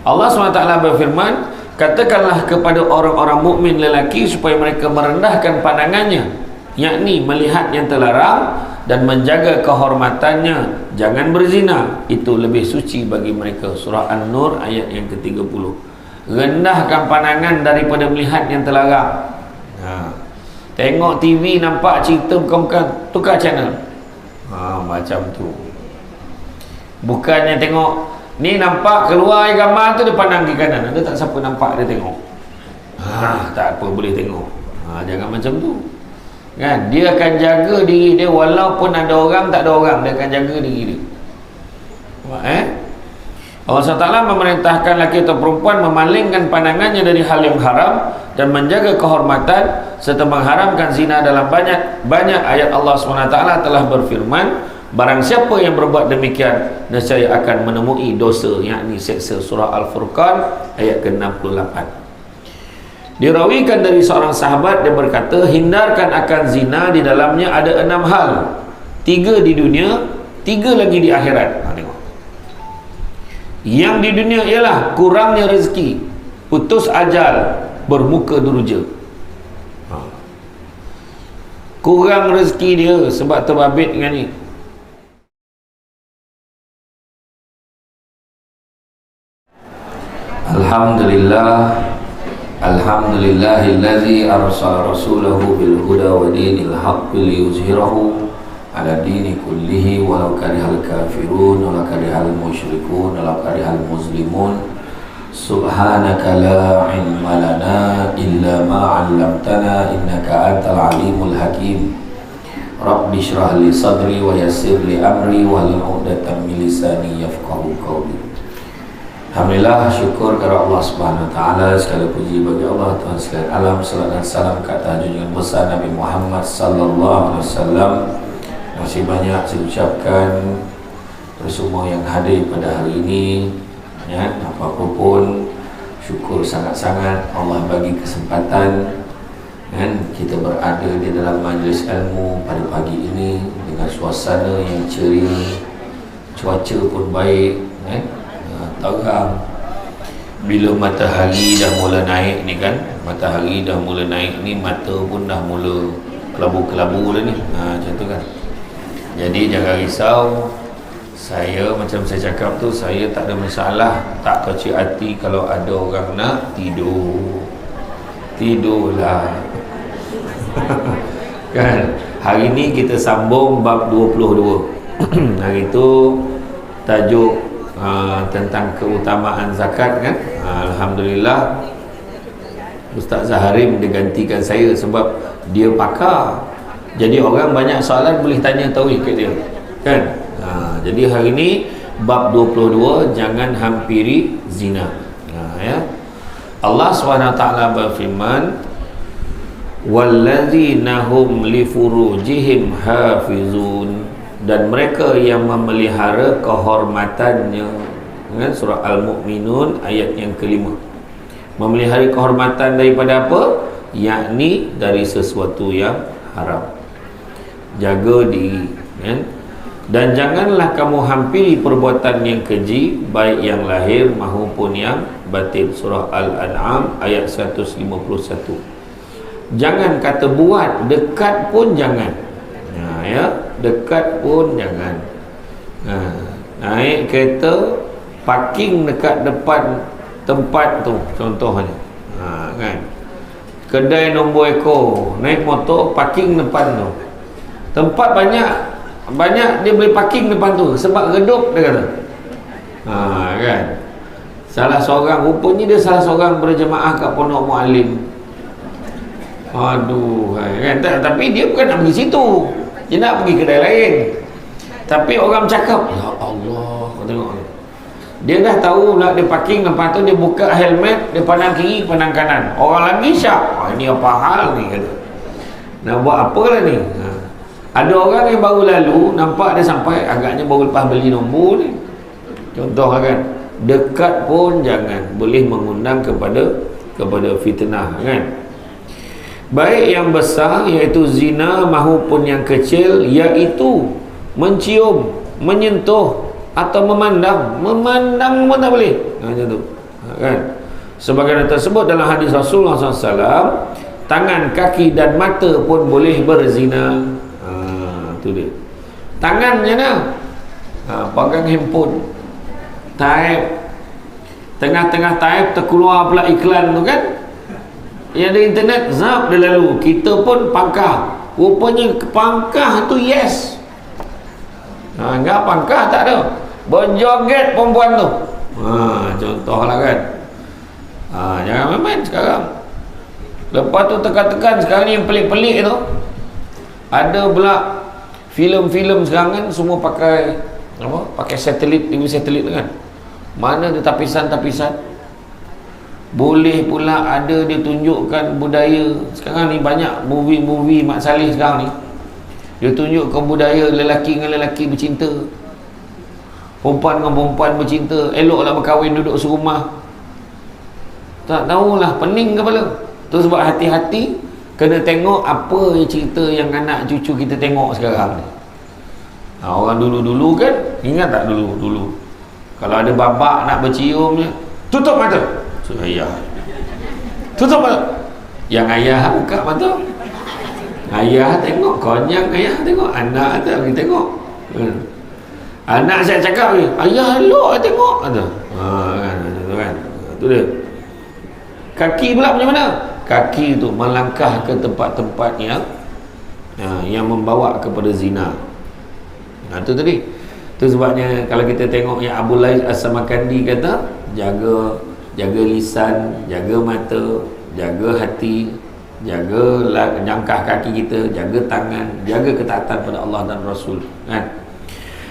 Allah SWT berfirman, katakanlah kepada orang-orang mukmin lelaki supaya mereka merendahkan pandangannya, yakni melihat yang terlarang dan menjaga kehormatannya, jangan berzina, itu lebih suci bagi mereka. Surah An-Nur ayat yang ke-30. Rendahkan pandangan daripada melihat yang terlarang. Tengok TV nampak cerita bukan-bukan, tukar channel. Macam tu. Bukannya tengok ni nampak keluar gambar tu, dia pandang ke kanan, ada tak siapa nampak dia tengok. Tak apa, boleh tengok. Jangan macam tu kan. Dia akan jaga diri dia walaupun ada orang tak ada orang, dia akan jaga diri dia. Allah SWT memerintahkan lelaki atau perempuan memalingkan pandangannya dari hal yang haram dan menjaga kehormatan serta mengharamkan zina. Dalam banyak ayat Allah SWT telah berfirman, barang siapa yang berbuat demikian nescaya akan menemui dosa, yakni seksa. Surah Al-Furqan ayat ke-68. Dirawikan dari seorang sahabat, dia berkata, hindarkan akan zina, di dalamnya ada 6 hal, 3 di dunia, 3 lagi di akhirat. Tengok. Yang di dunia ialah kurangnya rezeki, putus ajal, bermuka durja. Kurang rezeki dia sebab terbabit dengan ni. Alhamdulillahillazi arsala rasulahu bil huda wa dinil haqqi liyuzhirahu ala dini kullihi walau karihal kafirun walau karihal musyrikun walau karihal muslimun. Subhanaka la ilma lana illa ma 'allamtana innaka antal alimul hakim. Rabbi shrah li sadri wa yassir li amri wahlul 'uqdatam min lisani yafqahu qawli. Alhamdulillah, syukur kepada Allah Subhanahu wa taala, segala puji bagi Allah Tuhan sekalian alam. Salam dan salam ke atas junjungan besar Nabi Muhammad sallallahu alaihi wasallam. Masih banyak saya ucapkan kepada semua yang hadir pada hari ini, ya, apa-apa pun syukur sangat-sangat Allah bagi kesempatan kan kita berada di dalam majlis ilmu pada pagi ini dengan suasana yang ceria, cuaca pun baik kan. Terang. Bila matahari dah mula naik ni kan, matahari dah mula naik ni, mata pun dah mula kelabu-kelabu dah ni. Macam tu kan. Jadi jangan risau. Saya macam saya cakap tu, saya tak ada masalah, tak kecil hati kalau ada orang nak tidur. Tidurlah. Kan. Hari ni kita sambung bab 22. Hari tu tajuk tentang keutamaan zakat kan. Alhamdulillah Ustaz Zaharim digantikan saya sebab dia pakar. Jadi orang banyak soalan boleh tanya tauhid kat dia kan. Jadi hari ni bab 22, jangan hampiri zina. Ya. Allah SWT berfirman, walladzina hum li furujihim hafizun, dan mereka yang memelihara kehormatannya kan? Surah Al-Mu'minun ayat yang ke-5. Memelihara kehormatan daripada apa? Yakni dari sesuatu yang haram. Jaga diri kan? Dan janganlah kamu hampiri perbuatan yang keji, baik yang lahir maupun yang batin. Surah Al-An'am ayat 151. Jangan kata buat, dekat pun jangan. Ya, dekat pun jangan. Naik kereta, parking dekat depan tempat tu contohnya. Kan. Kedai nombor ekor, naik motor parking depan tu. Tempat banyak dia boleh parking depan tu sebab redup dia kata. Kan. Salah seorang, rupanya dia salah seorang berjemaah kat Pondok Muallim. Aduh, kan. Tapi dia bukan nak pergi situ. Dia nak pergi kedai lain. Tapi orang cakap, ya Allah, kau tengok. Dia dah tahu nak dia parking, lepas tu dia buka helmet, dia pandang kiri, pandang kanan. Orang lagi syak. Ini apa hal ni kata. Nak buat apa lah ni? Ada orang yang baru lalu, nampak dia sampai, agaknya baru lepas beli nombor ni. Contoh kan, dekat pun jangan, boleh mengundang kepada fitnah kan. Baik yang besar iaitu zina maupun yang kecil iaitu mencium, menyentuh atau memandang. Memandang pun tak boleh. Macam tu. kan? Sebagaimana tersebut dalam hadis Rasulullah SAW, tangan, kaki dan mata pun boleh berzina. Tu dia. Tangan je nak pegang handphone, type, tengah-tengah type terkeluar pula iklan tu kan, yang ada internet, zap dia lalu. Kita pun pangkah, rupanya pangkah tu yes, enggak pangkah tak ada, berjoget perempuan tu. Contohlah kan. Jangan main-main sekarang. Lepas tu tekan-tekan sekarang ni yang pelik-pelik tu, ada pula filem-filem sekarang kan semua pakai apa? Pakai satelit, TV satelit kan. Mana ada tapisan-tapisan. Boleh pula ada dia tunjukkan budaya. Sekarang ni banyak movie-movie Mak Saleh sekarang ni, dia tunjukkan budaya lelaki dengan lelaki bercinta, perempuan dengan perempuan bercinta. Eloklah berkahwin duduk serumah. Tak tahulah, pening kepala. Tu sebab hati-hati kena tengok apa cerita yang anak cucu kita tengok sekarang ni. Orang dulu-dulu kan, ingat tak dulu-dulu kalau ada babak nak bercium je, tutup mata. So, ayah tutup mata, yang ayah buka mata, ayah tengok, konyang ayah tengok, anak tak pergi tengok. Anak saya cakap ni, ayah elok tengok kata. Kan tu dia. Kaki pula macam mana? Kaki tu melangkah ke tempat-tempat yang membawa kepada zina. Itu tadi. Itu sebabnya kalau kita tengok yang Abu Lais As-Samarkandi kata, jaga lisan, jaga mata, jaga hati, jaga langkah kaki kita, jaga tangan, jaga ketaatan pada Allah dan Rasul, kan?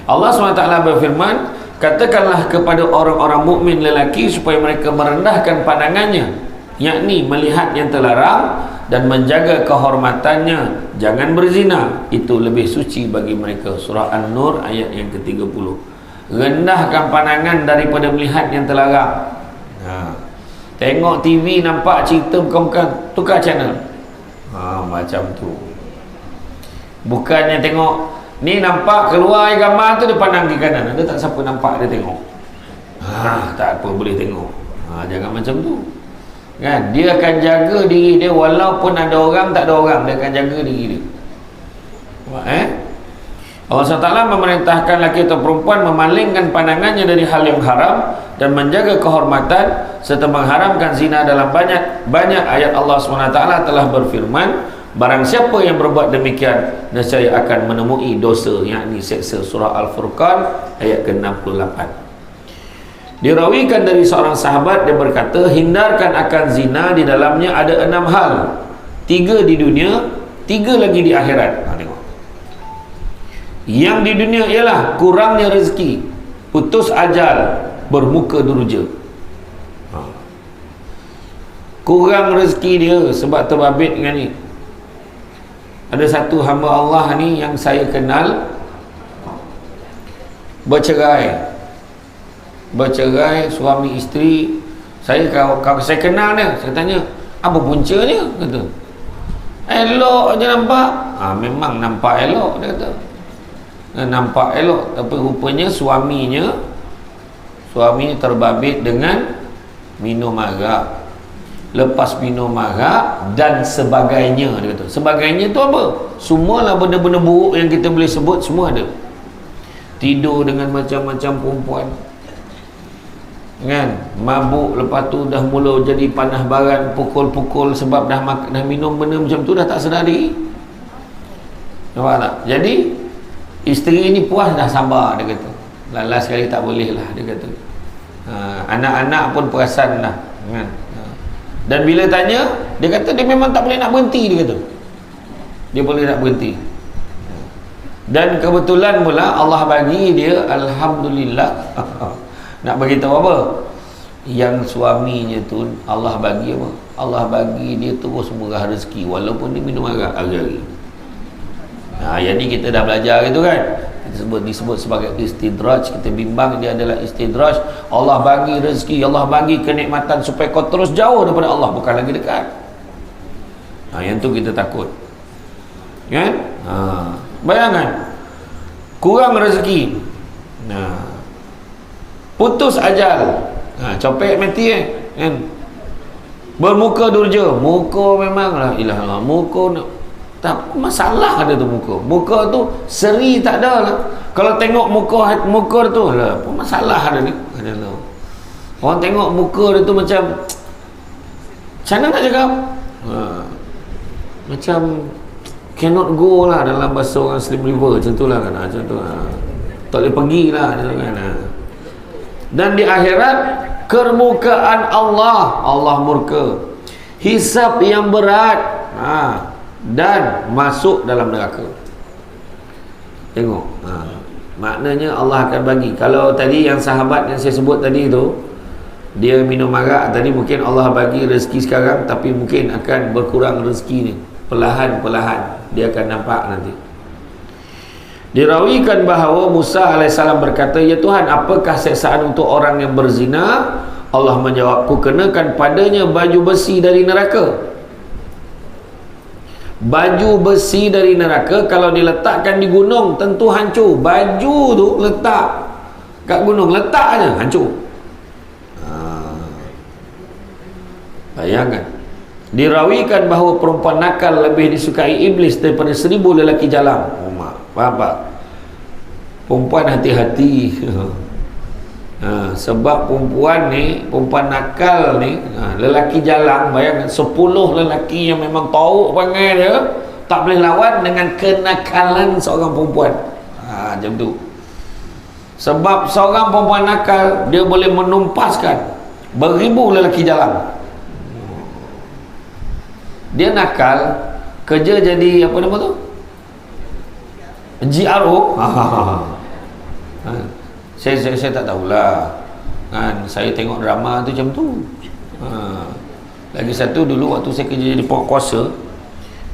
Allah SWT berfirman, katakanlah kepada orang-orang mukmin lelaki supaya mereka merendahkan pandangannya, yakni melihat yang terlarang dan menjaga kehormatannya, jangan berzina, itu lebih suci bagi mereka. Surah An-Nur ayat yang ke-30. Rendahkan pandangan daripada melihat yang terlarang. Tengok TV nampak cerita bukan-bukan, tukar channel. Macam tu. Bukannya tengok ni nampak keluar gambar tu, dia pandang ke kanan, ada tak siapa nampak dia tengok. Tak apa, boleh tengok. Jangan macam tu, kan? Dia akan jaga diri dia walaupun ada orang tak ada orang, dia akan jaga diri dia. Allah SWT memerintahkan lelaki atau perempuan memalingkan pandangannya dari hal yang haram dan menjaga kehormatan serta mengharamkan zina. Dalam banyak ayat Allah SWT telah berfirman, barang siapa yang berbuat demikian nescaya akan menemui dosa, yakni seksa. Surah Al-Furqan ayat ke-68. Dirawikan dari seorang sahabat, dia berkata, hindarkan akan zina, di dalamnya ada 6 hal, 3 di dunia, 3 lagi di akhirat. Tengok. Yang di dunia ialah kurangnya rezeki, putus ajal, bermuka durja. Kurang rezeki dia sebab terbabit dengan ni. Ada satu hamba Allah ni yang saya kenal, bercerai, suami isteri. Saya kalau saya kenal dia, saya tanya, apa puncanya? Kata, elok je nampak. Memang nampak elok, dia kata. Nampak elok, tapi rupanya suaminya terbabit dengan minum arak. Lepas minum arak dan sebagainya, dia kata. Sebagainya tu apa? Semualah benda-benda buruk yang kita boleh sebut, semua ada. Tidur dengan macam-macam perempuan, kan? Mabuk, lepas tu dah mula jadi panah baran, pukul-pukul sebab dah minum benda macam tu, dah tak sedar diri. Nampak tak? Jadi isteri ni puas dah, sabar, dia kata. Last sekali tak boleh lah, dia kata. Anak-anak pun perasan lah, kan? Dan bila tanya, dia kata dia memang tak boleh nak berhenti, dia kata. Dia boleh nak berhenti. Dan kebetulan pula Allah bagi dia, alhamdulillah. Nak beritahu apa? Yang suaminya tu Allah bagi apa? Allah bagi dia terus murah rezeki walaupun dia minum arak hari-hari. Yang ni kita dah belajar gitu kan. Disebut sebagai istidraj. Kita bimbang dia adalah istidraj. Allah bagi rezeki, Allah bagi kenikmatan supaya kau terus jauh daripada Allah, bukan lagi dekat. Yang tu kita takut, kan? Bayangkan kurang rezeki, putus ajal, Copet mati kan. Bermuka durja, muka memang la ilaha illallah, muka nak tak masalah ada tu muka. Muka tu seri tak ada lah. Kalau tengok muka tu lah, apa masalah ada ni? Ada tu. Orang tengok muka dia tu macam mana nak cakap? Macam cannot go lah dalam bahasa orang Slim River macam tu lah kan. Macam tu lah. Tak boleh pergi lah kan. Dan di akhirat kemukaan Allah murka, hisab yang berat, dan masuk dalam neraka. Tengok, maknanya Allah akan bagi. Kalau tadi yang sahabat yang saya sebut tadi tu, dia minum arak tadi, mungkin Allah bagi rezeki sekarang, tapi mungkin akan berkurang rezeki ni perlahan-perlahan, dia akan nampak nanti. Dirawikan bahawa Musa AS berkata, ya Tuhan, apakah siksaan untuk orang yang berzina? Allah menjawab, ku kenakan padanya baju besi dari neraka. Baju besi dari neraka kalau diletakkan di gunung tentu hancur. Baju tu letak kat gunung, letak je hancur. Bayangkan. Dirawikan bahawa perempuan nakal lebih disukai iblis daripada 1000 lelaki jalang. Faham tak? Perempuan hati-hati. Sebab perempuan ni, perempuan nakal ni, lelaki jalang, bayangkan 10 lelaki yang memang tahu panggil dia, tak boleh lawan dengan kenakalan seorang perempuan. Macam tu. Sebab seorang perempuan nakal, dia boleh menumpaskan beribu lelaki jalang. Dia nakal, kerja jadi apa nama tu? GRO. Saya tak tahulah kan. Saya tengok drama tu macam tu. Lagi satu, dulu waktu saya kerja jadi penguasa,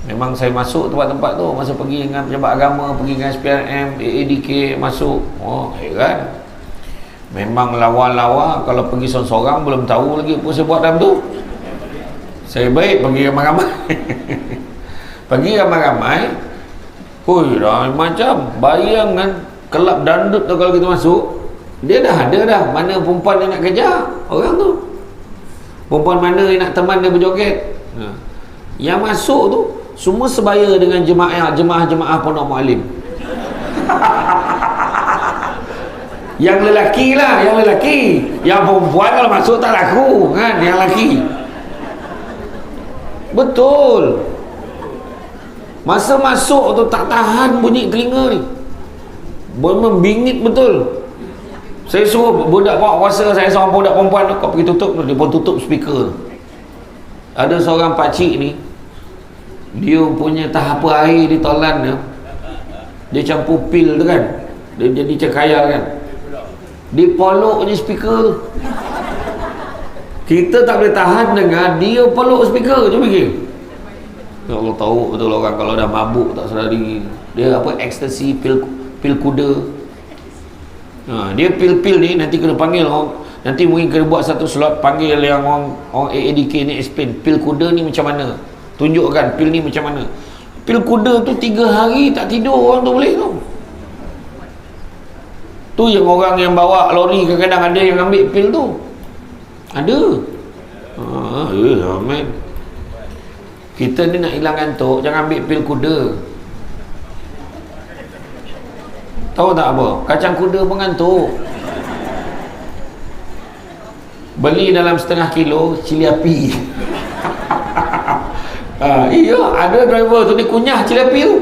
memang saya masuk tempat-tempat tu, masa pergi dengan pejabat agama, pergi dengan SPRM, AADK, masuk. Kan memang lawa-lawa. Kalau pergi seorang-seorang belum tahu lagi apa saya buat dalam tu. Saya baik pergi ramai-ramai. Pergi ramai-ramai, macam bayangkan kelab dandut tu, kalau kita masuk, dia dah ada dah mana perempuan yang nak kejar orang tu, perempuan mana yang nak teman dia berjoget. Yang masuk tu semua sebaya dengan jemaah Pondok Mualim. Yang lelaki lah, yang lelaki. Yang perempuan kalau masuk tak laku kan, yang lelaki. Betul. Masa masuk tu tak tahan bunyi telinga ni, membingit betul. Saya suruh budak bawa kuasa saya, seorang budak perempuan tu, kau pergi tutup tu. Dia pun tutup speaker. Ada seorang pakcik ni, dia punya tahap air di tolan dia campur pil tu kan, dia jadi cekayal kan, dia polok je speaker tu. Kita tak boleh tahan dengar, dia peluk speaker. Cuba fikir. Ya Allah, tahu betul orang kalau dah mabuk tak sedar diri. Dia apa, ekstasi, pil kuda. Dia pil-pil ni nanti kena panggil orang. Nanti mungkin kena buat satu slot, panggil yang orang AADK ni explain pil kuda ni macam mana, tunjukkan pil ni macam mana. Pil kuda tu 3 hari tak tidur orang tu boleh tu. Tu yang orang yang bawa lori kadang-kadang ada yang ambil pil tu. Ada. Man. Kita ni nak hilang ngantuk, jangan ambil pil kuda. Tahu tak apa? Kacang kuda pun ngantuk. Beli dalam 0,5 kilo cili api. Iya, ada driver tu dia kunyah cili api tu.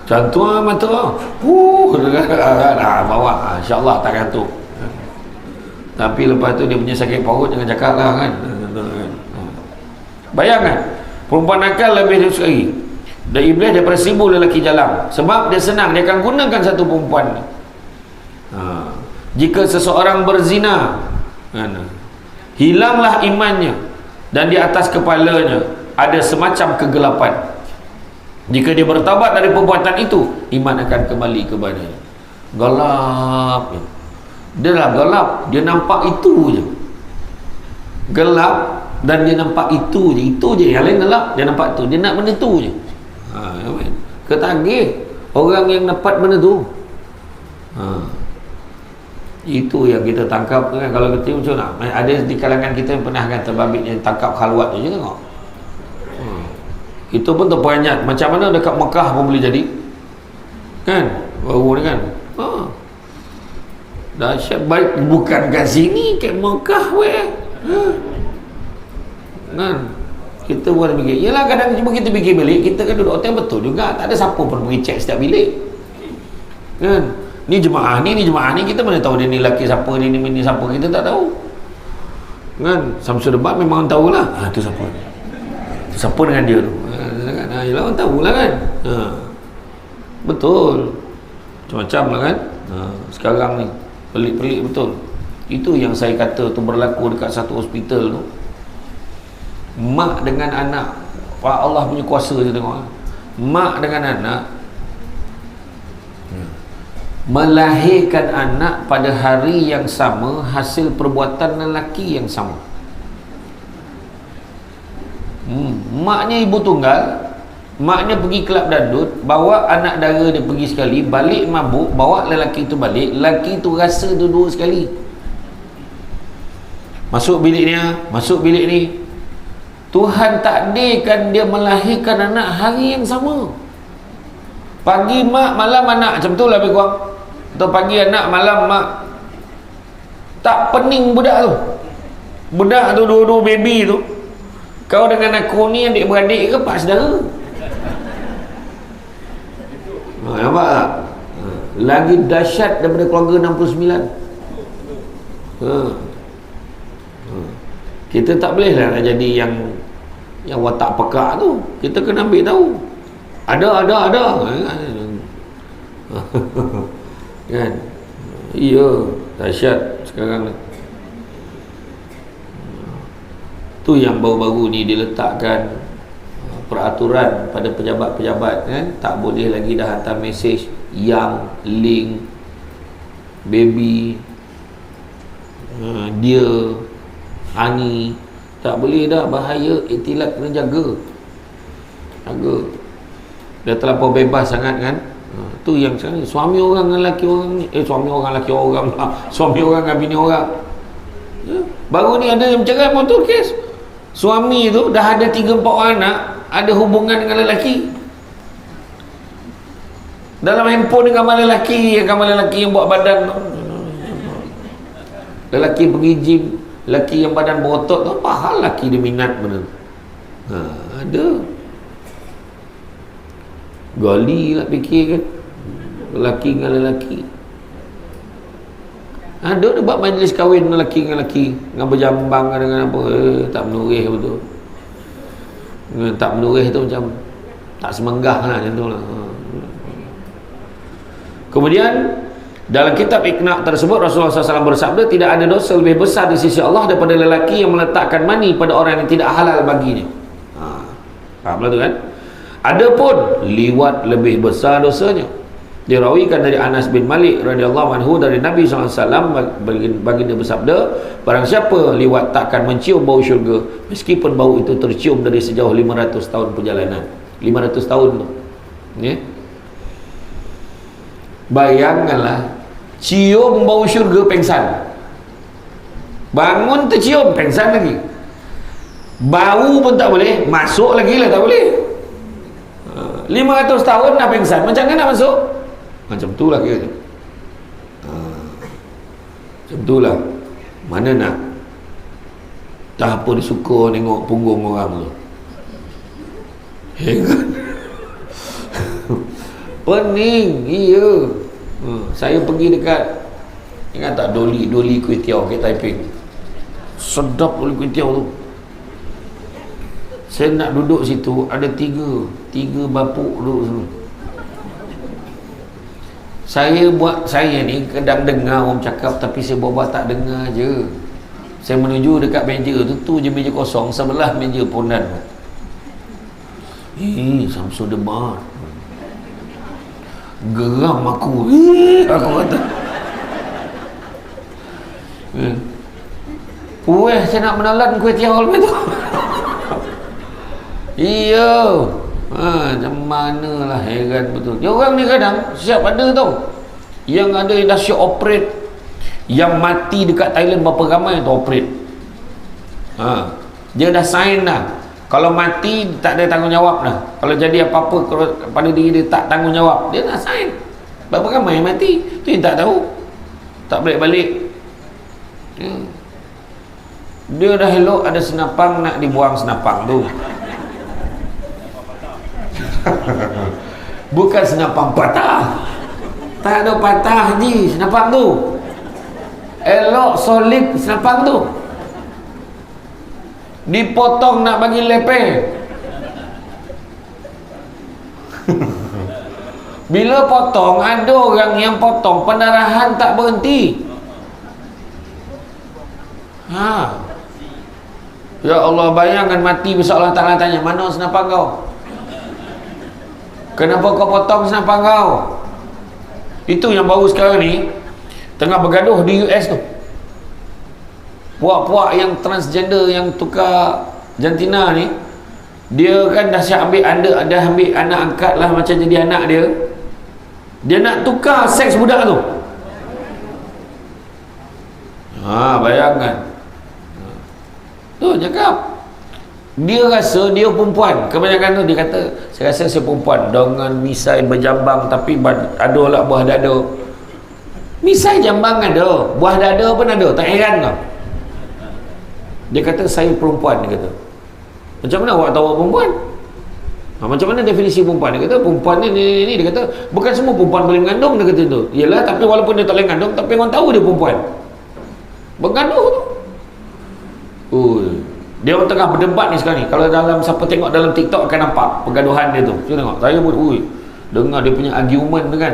Cantum mata. Bawa. InsyaAllah tak ngantuk. Tapi lepas tu dia punya sakit perut, jangan cakap lah kan. Bayangkan, perempuan nakal lebih disukai dan iblis daripada 1000 lelaki jalang. Sebab dia senang, dia akan gunakan satu perempuan. Jika seseorang berzina, hilanglah imannya, dan di atas kepalanya ada semacam kegelapan. Jika dia bertaubat dari perbuatan itu, iman akan kembali kepadanya. Gelap. Dia dah gelap, dia nampak itu je. Gelap dan dia nampak itu je. Yang lain gelap, dia nampak tu. Dia nak benda tu je. Ketagih orang yang dapat benda tu. Itu yang kita tangkap tu kan. Kalau kita macam nak, ada di kalangan kita yang pernah kan terbabit yang tangkap khalwat tu je tengok. Itu pun terperanjat. Macam mana dekat Mekah pun boleh jadi kan, baru ni kan. Dahsyat. Baik bukan kat sini, kat Mekah weh. Kan kita buat fikir. Yalah, kadang cuma kita fikir bilik, kita kan duduk hotel betul juga, tak ada siapa pun pergi cek setiap bilik kan. Ni jemaah ni jemaah ni, kita mana tahu dia ni lelaki siapa, ni siapa, kita tak tahu kan. Samsul Debat memang tahulah, tu siapa ni, tu siapa dengan dia tu kan. Yalah, orang tahulah kan. Betul, macam-macam lah kan. Sekarang ni pelik-pelik betul. Itu yang saya kata tu berlaku dekat satu hospital tu. Mak dengan anak, Pak Allah punya kuasa je tengok. Mak dengan anak melahirkan anak pada hari yang sama, hasil perbuatan lelaki yang sama. Maknya ibu tunggal, maknya pergi kelab dandut, bawa anak dara dia pergi sekali, balik mabuk, bawa lelaki tu balik, lelaki tu rasa dua-dua sekali. Masuk bilik ni, Tuhan takdirkan dia melahirkan anak hari yang sama. Pagi mak, malam anak, macam tu lah lebih kurang. Atau pagi anak, malam mak. Tak pening budak tu. Budak tu dua-dua baby tu. Kau dengan aku ni adik-beradik ke pak saudara? Nampak tak? Lagi dahsyat daripada keluarga 69. Kita tak boleh lah nak jadi yang watak pekak tu. Kita kena ambil tahu. Ada kan. Iya, dahsyat sekarang ni. Tu yang baru-baru ni diletakkan peraturan pada pejabat-pejabat kan, tak boleh lagi dah hantar mesej yang link baby dia Ani, tak boleh dah, bahaya. Iktilat kena jaga. Dah terlampau bebas sangat kan. Tu yang sekarang suami orang dengan lelaki orang ni, suami orang lelaki orang lah, suami orang dengan bini orang baru ni ada yang bercerai motor kes. Suami tu dah ada 3-4 orang anak, ada hubungan dengan lelaki. Dalam handphone dengan lelaki yang buat badan tu. Lelaki pergi gym, lelaki yang badan berotot tu, apa hal lelaki dia minat benda tu? Ada. Gali lah fikir kan, lelaki dengan lelaki. Ada buat majlis kahwin lelaki dengan lelaki, dengan berjambang dengan apa, tak menurih betul. Tak menurih tu macam tak semenggah lah, macam tu lah. Kemudian dalam kitab Iqna' tersebut Rasulullah SAW bersabda, tidak ada dosa lebih besar di sisi Allah daripada lelaki yang meletakkan mani pada orang yang tidak halal baginya. Fahamlah tu kan? Adapun liwat lebih besar dosanya. Dirawikan dari Anas bin Malik radhiyallahu anhu dari Nabi SAW, baginda bersabda, barang siapa liwat takkan mencium bau syurga meskipun bau itu tercium dari sejauh 500 tahun perjalanan. 500 tahun tu ya? Bayangkanlah, cium bau syurga pengsan, bangun tercium pengsan lagi, bau pun tak boleh, masuk lagi lah tak boleh. 500 tahun dah pengsan, macam mana nak masuk? Macam tu lah kira. Macam tu lah. Mana nak tak apa dia suka tengok punggung orang tu. Pening. Iya. Saya pergi dekat, ingat tak Doli Kuih Tiaw kat Taiping. Sedap Doli Kuih Tiaw tu. Saya nak duduk situ, ada tiga bapuk duduk situ. Saya ni kadang dengar orang cakap, tapi saya buat tak dengar je. Saya menuju dekat meja tu je meja kosong, sebelah meja pondan. Samsul Debat. Geram aku. Aku kata. Puas saya nak menelan kuih tiaw lepas tu. Iya. Macam mana lah, heran betul. Dia orang ni kadang siap ada tau, yang ada industri operate Yang mati dekat Thailand berapa ramai tu operate. Dia dah sign dah, kalau mati tak ada tanggungjawab dah. Kalau jadi apa-apa pada diri dia tak tanggungjawab, dia dah sign. Berapa ramai yang mati tu yang tak tahu, tak balik-balik. Dia dah elok ada senapang, nak dibuang senapang tu. Bukan senapang patah, tak ada patah je senapang tu, elok solid senapang tu. Dipotong nak bagi lepeh. Bila potong, ada orang yang potong pendarahan tak berhenti. Ya Allah, bayangkan mati besok Allah Ta'ala tanya, mana senapang kau? Kenapa kau potong senapang kau? Itu yang baru sekarang ni tengah bergaduh di US tu. Puak-puak yang transgender yang tukar jantina ni, dia kan dah siap ambil dah ambil anak angkat lah macam jadi anak dia. Dia nak tukar seks budak tu. Bayangkan. Tu cakap. Dia rasa dia perempuan. Kebanyakan tu dia kata, saya rasa saya perempuan dengan misai berjambang tapi ada lah buah dada. Misai jambang ada, buah dada pun ada, tak heran kau. Dia kata saya perempuan, dia kata. Macam mana awak tahu awak perempuan? Macam mana definisi perempuan? Dia kata perempuan ni dia kata bukan semua perempuan boleh mengandung, dia kata tu. Yalah, tapi walaupun dia tak boleh mengandung, tapi orang tahu dia perempuan. Bergaduh tu. Dia orang tengah berdebat ni sekarang ni. Kalau dalam siapa tengok dalam TikTok akan nampak pergaduhan dia tu. Cuba tengok. Saya pun dengar dia punya argument tu kan.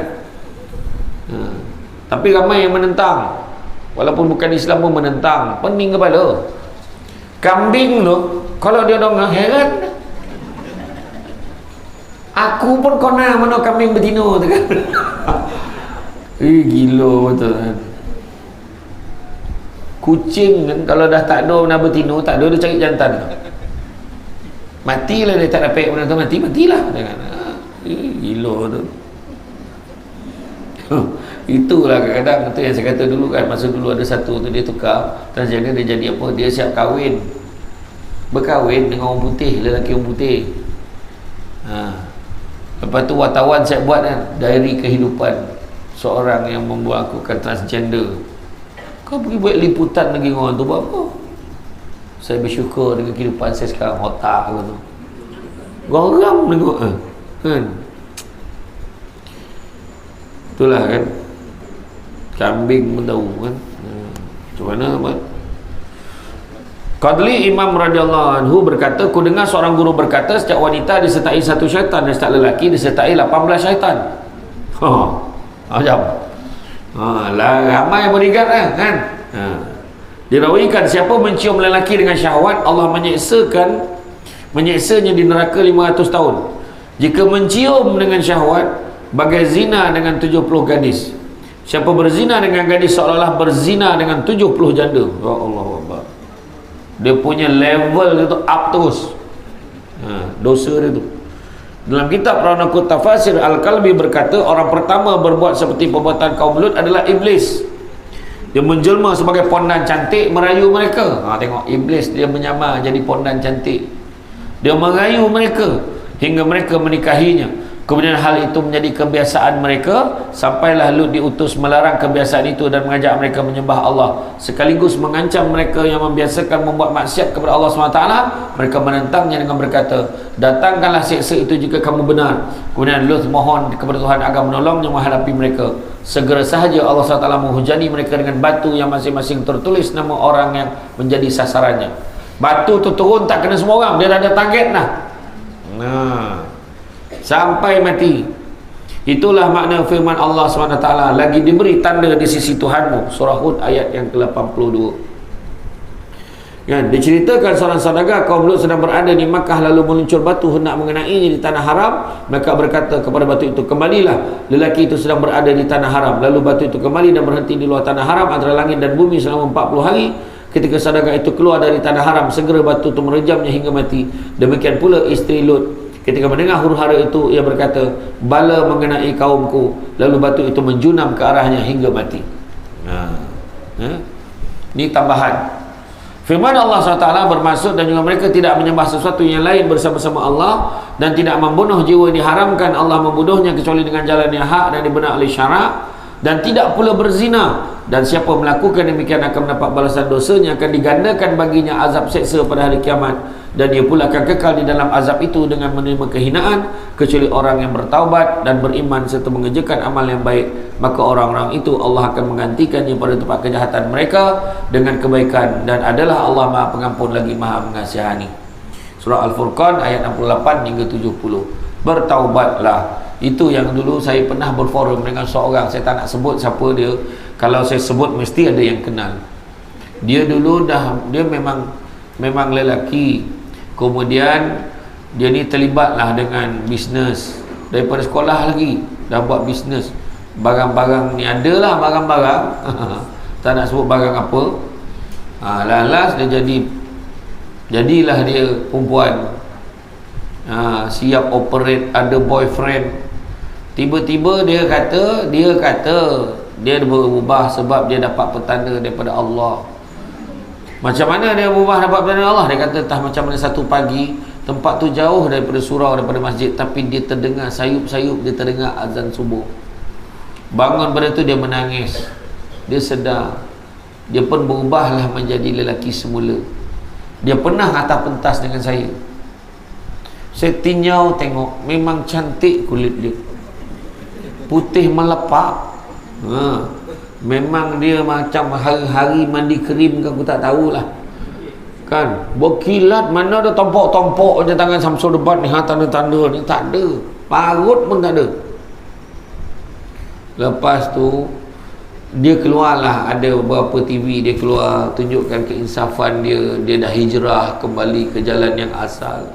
Tapi ramai yang menentang. Walaupun bukan Islam pun menentang. Pening kepala. Kambing tu kalau dia dengar heran. Aku pun kena mana kambing betina tu kan. Gila betul kan. Kucing kan kalau dah tak ada nak betina, tak ada dia cari jantan. Matilah dia tak dapat benda tu, matilah kan. Gila tu. Itulah kadang-kadang tu yang saya kata dulu kan, masa dulu ada satu tu dia tukar transgender, dia jadi apa, dia siap kahwin, berkahwin dengan orang putih, lelaki orang putih. Lepas tu wartawan saya buat kan, diary kehidupan seorang yang membuatkan transgender. Kau pergi buat liputan lagi orang tu buat apa? Saya bersyukur dengan kehidupan saya sekarang, otak aku tu geram tengok kan. Itulah kan, kambing pun tahu kan. Macam mana buat? Qadli Imam radhiyallahu anhu berkata, ku dengar seorang guru berkata, setiap wanita disertai satu syaitan dan setiap lelaki disertai 18 syaitan. Macam ramai bodyguard kan. Dirawikan siapa mencium lelaki dengan syahwat, Allah menyeksanya di neraka 500 tahun. Jika mencium dengan syahwat, bagai zina dengan 70 gadis. Siapa berzina dengan gadis seolah-olah berzina dengan 70 janda. Ya Allah Akbar. Dia punya level itu up terus. Dosa dia tu. Dalam kitab Ranakut Tafasir Al-Kalbi berkata, orang pertama berbuat seperti perbuatan kaum Lut adalah iblis. Dia menjelma sebagai pondan cantik, merayu mereka. Tengok, iblis dia menyamar jadi pondan cantik. Dia merayu mereka hingga mereka menikahinya. Kemudian hal itu menjadi kebiasaan mereka, sampailah Lut diutus melarang kebiasaan itu dan mengajak mereka menyembah Allah, sekaligus mengancam mereka yang membiasakan membuat maksiat kepada Allah SWT. Mereka menentangnya dengan berkata, datangkanlah siksa itu jika kamu benar. Kemudian Lut mohon kepada Tuhan agar menolongnya menghadapi mereka. Segera sahaja Allah SWT menghujani mereka dengan batu yang masing-masing tertulis nama orang yang menjadi sasarannya. Batu tu turun tak kena semua orang, dia dah ada target dah. Sampai mati. Itulah makna firman Allah SWT, lagi diberi tanda di sisi Tuhanmu. Surah Hud ayat yang ke-82 kan, diceritakan seorang saudagar kaum Lut sedang berada di Makkah, lalu meluncur batu hendak mengenainya di tanah haram. Mereka berkata kepada batu itu, kembalilah. Lelaki itu sedang berada di tanah haram, lalu batu itu kembali dan berhenti di luar tanah haram antara langit dan bumi selama 40 hari. Ketika saudagar itu keluar dari tanah haram, segera batu itu merejamnya hingga mati. Demikian pula isteri Lut. Ketika mendengar huru-hara itu, ia berkata, bala mengenai kaumku. Lalu batu itu menjunam ke arahnya hingga mati. Ini tambahan. Firman Allah SWT bermaksud dan juga mereka tidak menyembah sesuatu yang lain bersama-sama Allah dan tidak membunuh jiwa yang diharamkan Allah membunuhnya kecuali dengan jalan yang hak dan dibenar oleh syarak, dan tidak pula berzina, dan siapa melakukan demikian akan mendapat balasan dosanya, akan digandakan baginya azab seksa pada hari kiamat, dan dia pula akan kekal di dalam azab itu dengan menerima kehinaan, kecuali orang yang bertaubat dan beriman serta mengerjakan amal yang baik, maka orang-orang itu Allah akan menggantikannya pada tempat kejahatan mereka dengan kebaikan, dan adalah Allah Maha Pengampun lagi Maha Mengasihani. Surah Al-Furqan ayat 68 hingga 70. Bertaubatlah. Itu yang dulu saya pernah berforum dengan seorang, saya tak nak sebut siapa dia. Kalau saya sebut mesti ada yang kenal. Dia dulu dia memang lelaki, kemudian dia ni terlibatlah dengan bisnes daripada sekolah lagi, dah buat bisnes barang-barang ni, adalah barang-barang tak nak sebut barang apa. Last dia jadilah dia perempuan, siap operate, ada boyfriend. Tiba-tiba dia kata dia berubah sebab dia dapat petanda daripada Allah. Macam mana dia berubah dapat petanda Allah? Dia kata entah macam mana satu pagi, tempat tu jauh daripada surau, daripada masjid, tapi dia terdengar sayup-sayup, dia terdengar azan subuh. Bangun pada tu dia menangis, dia sedar, dia pun berubahlah menjadi lelaki semula. Dia pernah atas pentas dengan saya tinjau tengok, memang cantik kulit dia, putih melepak. Memang dia macam hari-hari mandi krim ke, aku tak tahulah kan, berkilat. Mana ada tompok-tompok je tangan Samsul Debat ni, tanda-tanda ni tak ada, parut pun tak ada. Lepas tu dia keluarlah, ada beberapa TV dia keluar tunjukkan keinsafan dia dah hijrah kembali ke jalan yang asal.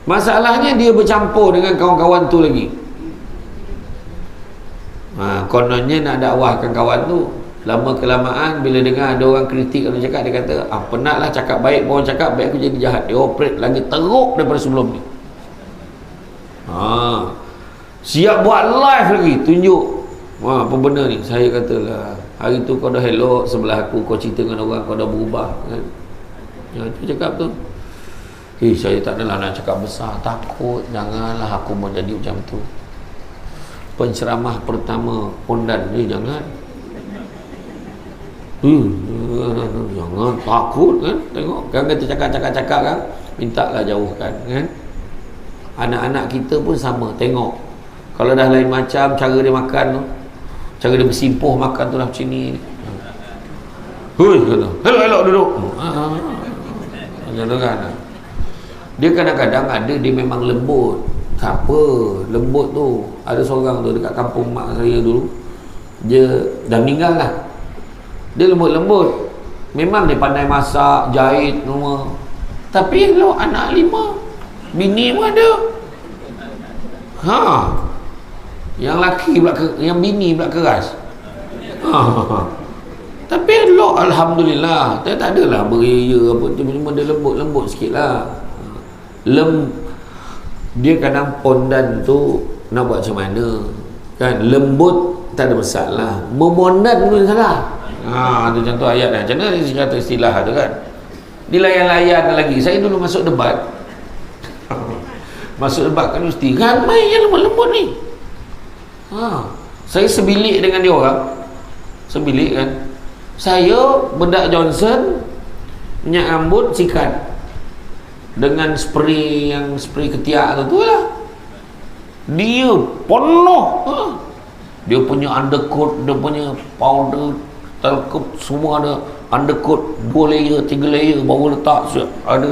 Masalahnya dia bercampur dengan kawan-kawan tu lagi. Kononnya nak dakwahkan kawan tu, lama kelamaan bila dengar ada orang kritik, orang cakap, dia kata penatlah cakap baik, orang cakap baik aku jadi jahat. Dia operate lagi teruk daripada sebelum ni. Siap buat live lagi, tunjuk apa benda ni. Saya katalah, hari tu kau dah elok sebelah aku, kau cerita dengan orang kau dah berubah kan. Dia cakap tu, saya tak adalah nak cakap besar, takut janganlah aku mau jadi macam tu. Penceramah pertama pondan ni jangan takut kan. Tengok kan, kita cakap kan, mintalah jauhkan kan. Anak-anak kita pun sama, tengok kalau dah lain macam cara dia makan tu, cara dia bersimpuh makan tu lah macam ni. Kata elok duduk. Macam kan, dia kadang-kadang ada dia memang lembut. Apa lembut tu, ada seorang tu dekat kampung mak saya dulu, dia dah meninggal lah. Dia lembut-lembut, memang dia pandai masak, jahit semua. Tapi lo anak 5, bini pun ada. Yang laki pula yang bini pula keras. Tapi lo alhamdulillah, dia tak adalah beria apa, cuma dia lembut-lembut sikit lah. Dia kadang pondan tu nak buat macam mana kan, lembut tak ada masalah, memondan pun salah. Tu contoh ayat dah. Macam mana dia kata istilah tu kan, dilayan-layan lagi. Saya dulu masuk debat kan mesti ramai yang lembut-lembut ni. Saya sebilik dengan dia orang, sebilik kan. Saya bedak Johnson, minyak rambut sikat dengan spray ketiak tu lah. Dia penuh, dia punya undercoat, dia punya powder, talcum, semua ada. Undercoat 2 layer 3 layer baru letak ada.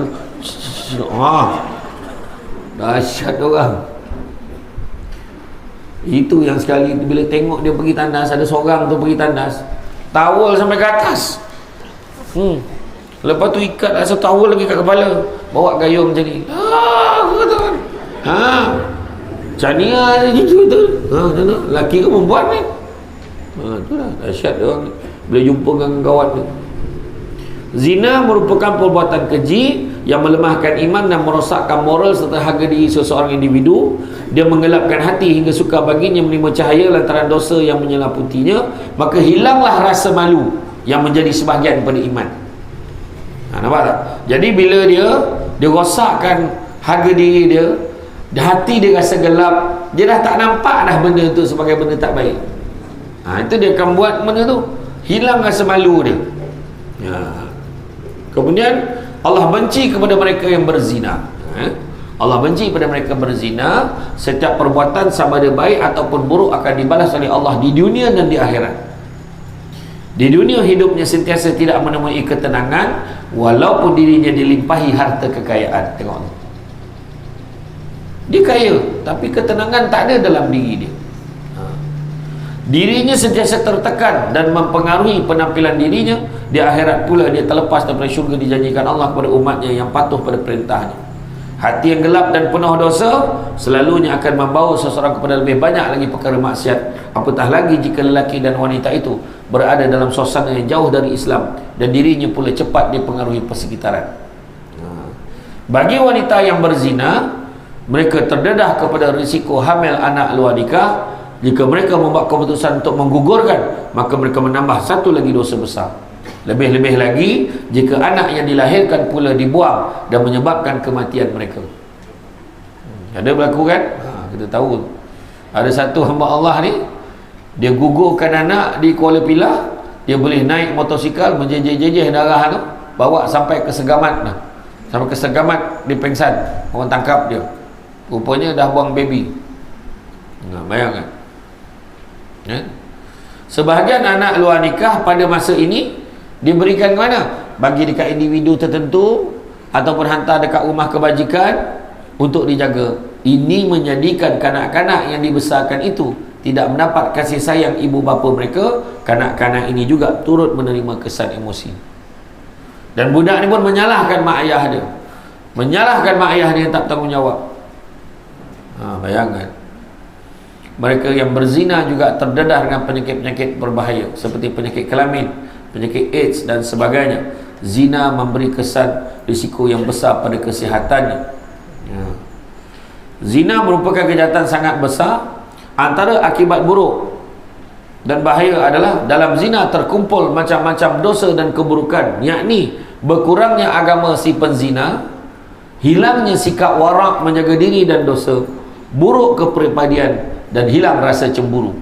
Dahsyat orang. Itu yang sekali bila tengok dia pergi tandas, ada seorang tu pergi tandas, towel sampai ke atas. Lepas tu ikat rasa towel lagi kat kepala, bawa gayung macam ni. Kata kan. Macam ni lah tu. Laki ke perempuan ni? Tu lah dahsyat dia orang bila jumpa dengan kawan tu. Zina merupakan perbuatan keji yang melemahkan iman dan merosakkan moral serta harga diri seseorang individu. Dia menggelapkan hati hingga sukar baginya menerima cahaya lantaran dosa yang menyelaputinya. Maka hilanglah rasa malu yang menjadi sebahagian daripada iman. Nampak tak? Jadi bila dia rosakkan harga diri dia, hati dia rasa gelap, dia dah tak nampak dah benda tu sebagai benda tak baik. Itu dia akan buat benda tu, hilang rasa malu dia. Kemudian Allah benci kepada mereka yang berzina. Allah benci kepada mereka berzina. Setiap perbuatan sama ada baik ataupun buruk akan dibalas oleh Allah di dunia dan di akhirat. Di dunia hidupnya sentiasa tidak menemui ketenangan walaupun dirinya dilimpahi harta kekayaan. Tengok ni, dia kaya tapi ketenangan tak ada dalam diri dia. Dirinya sentiasa tertekan dan mempengaruhi penampilan dirinya. Di akhirat pula dia terlepas daripada syurga dijanjikan Allah kepada umatnya yang patuh pada perintahnya. Hati yang gelap dan penuh dosa selalunya akan membawa seseorang kepada lebih banyak lagi perkara maksiat, apatah lagi jika lelaki dan wanita itu berada dalam suasana yang jauh dari Islam dan dirinya pula cepat dipengaruhi persekitaran. Bagi wanita yang berzina, mereka terdedah kepada risiko hamil anak luar nikah. Jika mereka membuat keputusan untuk menggugurkan, maka mereka menambah satu lagi dosa besar. Lebih-lebih lagi jika anak yang dilahirkan pula dibuang dan menyebabkan kematian mereka. Ada berlaku kan? Kita tahu ada satu hamba Allah ni, dia gugurkan anak di Kuala Pilah. Dia boleh naik motosikal menjejeh-jejeh darah tu, bawa sampai ke Segamat dah. Sampai ke Segamat dia pengsan, orang tangkap dia. Rupanya dah buang baby. Bayangkan. Sebahagian anak luar nikah pada masa ini diberikan ke mana? Bagi dekat individu tertentu ataupun hantar dekat rumah kebajikan untuk dijaga. Ini menjadikan kanak-kanak yang dibesarkan itu tidak mendapat kasih sayang ibu bapa mereka. Kanak-kanak ini juga turut menerima kesan emosi. Dan budak ni pun menyalahkan mak ayah dia, menyalahkan mak ayah dia yang tak tanggungjawab. Bayangkan. Mereka yang berzina juga terdedah dengan penyakit-penyakit berbahaya seperti penyakit kelamin, penyakit AIDS dan sebagainya. Zina memberi kesan risiko yang besar pada kesihatannya. Zina merupakan kejahatan sangat besar. Antara akibat buruk dan bahaya adalah dalam zina terkumpul macam-macam dosa dan keburukan, yakni berkurangnya agama si penzina, hilangnya sikap warak menjaga diri dan dosa, buruk kepribadian dan hilang rasa cemburu.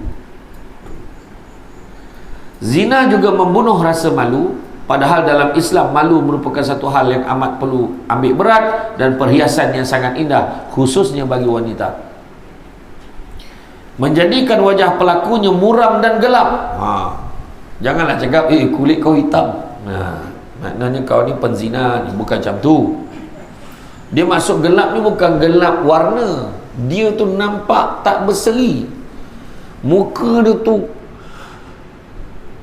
Zina juga membunuh rasa malu, padahal dalam Islam malu merupakan satu hal yang amat perlu ambil berat dan perhiasan yang sangat indah, khususnya bagi wanita. Menjadikan wajah pelakunya muram dan gelap. Janganlah cakap kulit kau hitam. Maknanya kau ni penzina ni, bukan macam tu. Dia masuk gelap ni bukan gelap warna, dia tu nampak tak berseri, muka dia tu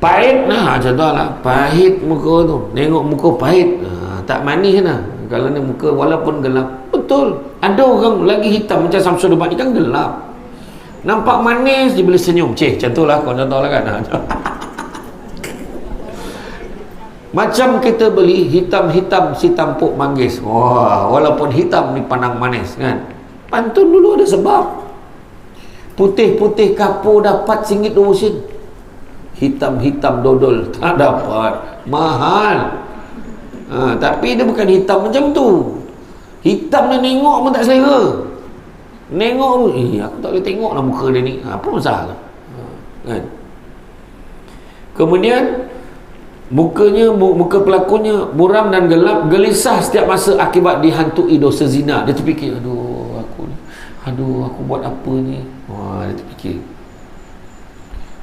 pahit. Contohlah pahit muka tu, tengok muka pahit, tak manis lah. Kalau ni muka walaupun gelap, betul ada orang lagi hitam macam Samsul Debat ni kan gelap, nampak manis, dia boleh senyum. Contohlah kau, contohlah kan. Macam kita beli hitam-hitam si tampuk manggis, walaupun hitam ni pandang manis kan. Pantun dulu ada sebab. Putih-putih kapur dapat RM1.20. Hitam-hitam dodol tak dapat, mahal. Tapi dia bukan hitam macam tu. Hitam dia nengok pun tak selera. Nengok pun, aku tak boleh tengok lah muka dia ni. Apa masalah kan? Kemudian muka pelakunya muram dan gelap, gelisah setiap masa akibat dihantui dosa zina. Dia terfikir, aku buat apa ni? Dia terfikir.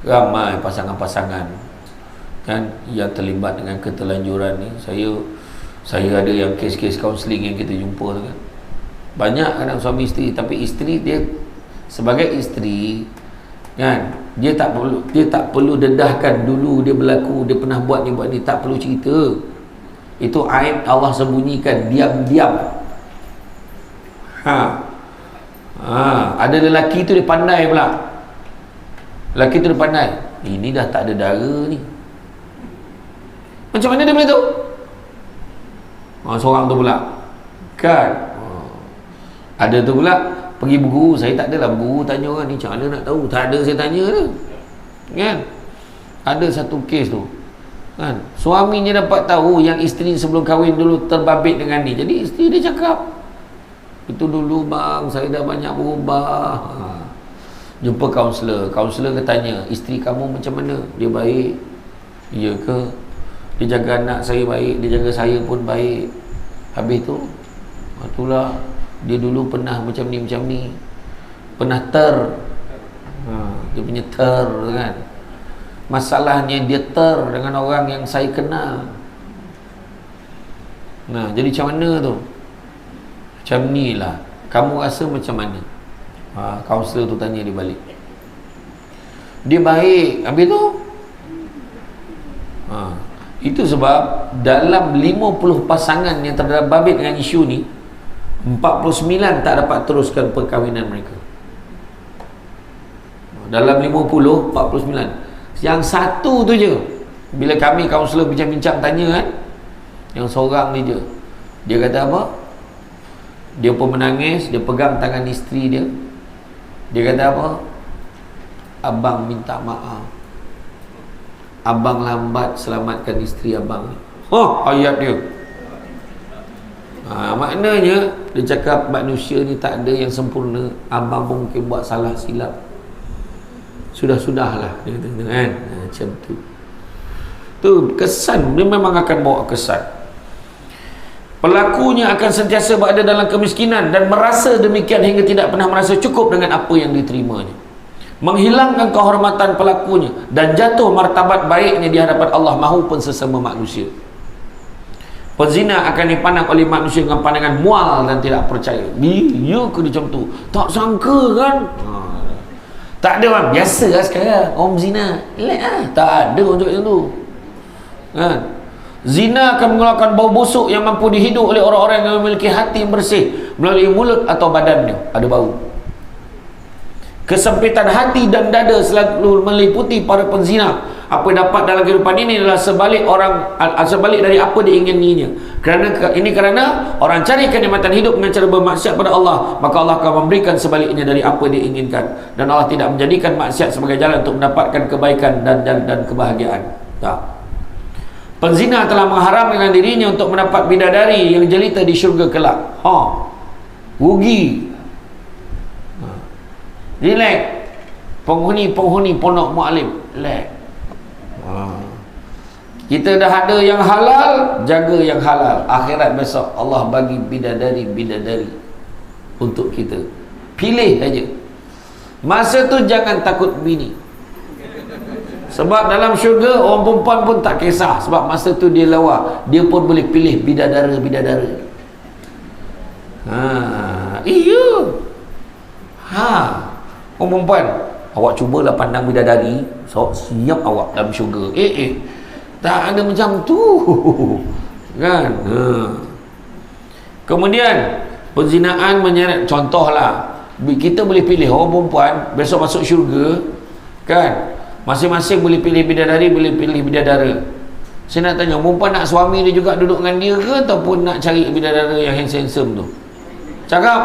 Ramai pasangan-pasangan kan yang terlibat dengan keterlanjuran ni. Saya ada yang kes-kes kaunseling yang kita jumpa tu kan. Banyak kadang suami isteri, tapi isteri dia sebagai isteri kan, dia tak perlu dedahkan dulu dia berlaku, dia pernah buat ni, tak perlu cerita. Itu aib Allah sembunyikan diam-diam. Ada lelaki tu dia pandai pula. Lelaki tu dia pandai, ini dah tak ada darah ni. Macam mana dia boleh tahu? Seorang tu pula kan. Ada tu pula pergi berguru. Saya tak adalah berguru, tanya orang ni macam mana nak tahu. Tak ada saya tanya dia kan. Ada satu kes tu kan, suaminya dapat tahu yang isteri sebelum kahwin dulu terbabit dengan ni. Jadi isteri dia cakap, itu dulu bang, saya dah banyak berubah. Jumpa kaunselor. Kaunselor ke tanya, isteri kamu macam mana? Dia baik. Ya ke? Dia jaga anak saya baik, dia jaga saya pun baik. Habis tu, itulah dia dulu pernah macam ni, pernah dia punya kan. Masalahnya dia dengan orang yang saya kenal. Nah, jadi macam mana tu? Macam ni lah. Kamu rasa macam mana? Kaunselor tu tanya dia balik. Dia baik. Habis tu itu sebab dalam 50 pasangan yang terbabit dengan isu ni, 49 tak dapat teruskan perkahwinan mereka. Dalam 50, 49. Yang satu tu je, bila kami kaunselor bincang-bincang tanya kan, yang seorang ni je, dia kata apa? Dia pun menangis, dia pegang tangan isteri dia. Dia kata apa? Abang minta maaf, abang lambat selamatkan isteri abang ni. Ayat dia. Maknanya dia cakap manusia ni tak ada yang sempurna. Abang pun mungkin buat salah silap. Sudah-sudahlah dia kata kan. Macam tu kesan, dia memang akan bawa kesan. Pelakunya akan sentiasa berada dalam kemiskinan dan merasa demikian hingga tidak pernah merasa cukup dengan apa yang diterimanya, menghilangkan kehormatan pelakunya dan jatuh martabat baiknya di hadapan Allah maupun sesama manusia. Penzina akan dipandang oleh manusia dengan pandangan mual dan tidak percaya. Ya ke dia macam tu? Tak sangka kan? Tak ada orang biasa lah sekarang orang zina. Tak ada orang macam tu kan. Zina akan mengeluarkan bau busuk yang mampu dihidup oleh orang-orang yang memiliki hati yang bersih melalui mulut atau badannya ada bau. Kesempitan hati dan dada selalu meliputi para penzina. Apa yang dapat dalam kehidupan ini adalah sebalik dari apa diingininya. Kerana orang cari kenikmatan hidup dengan cara bermaksiat pada Allah, maka Allah akan memberikan sebaliknya dari apa diinginkan. Dan Allah tidak menjadikan maksiat sebagai jalan untuk mendapatkan kebaikan dan kebahagiaan. Tak. Penzina telah mengharamkan dirinya untuk mendapat bidadari yang jelita di syurga kelak. Rugi. Relax. Penghuni pondok mu'alim. Relax. Kita dah ada yang halal, jaga yang halal. Akhirat besok Allah bagi bidadari untuk kita. Pilih aja. Masa tu jangan takut bini. Sebab dalam syurga orang perempuan pun tak kisah. Sebab masa tu dia lawa, dia pun boleh pilih bidadara. Iya. Orang perempuan, awak cubalah pandang bidadari, siap awak dalam syurga. Tak ada macam tu kan. Kemudian perzinaan menyeret, contohlah kita boleh pilih orang perempuan besok masuk syurga kan, masing-masing boleh pilih bidadari, boleh pilih bidadara. Saya nak tanya, perempuan nak suami dia juga duduk dengan dia ke, ataupun nak cari bidadara yang handsome tu? Cakap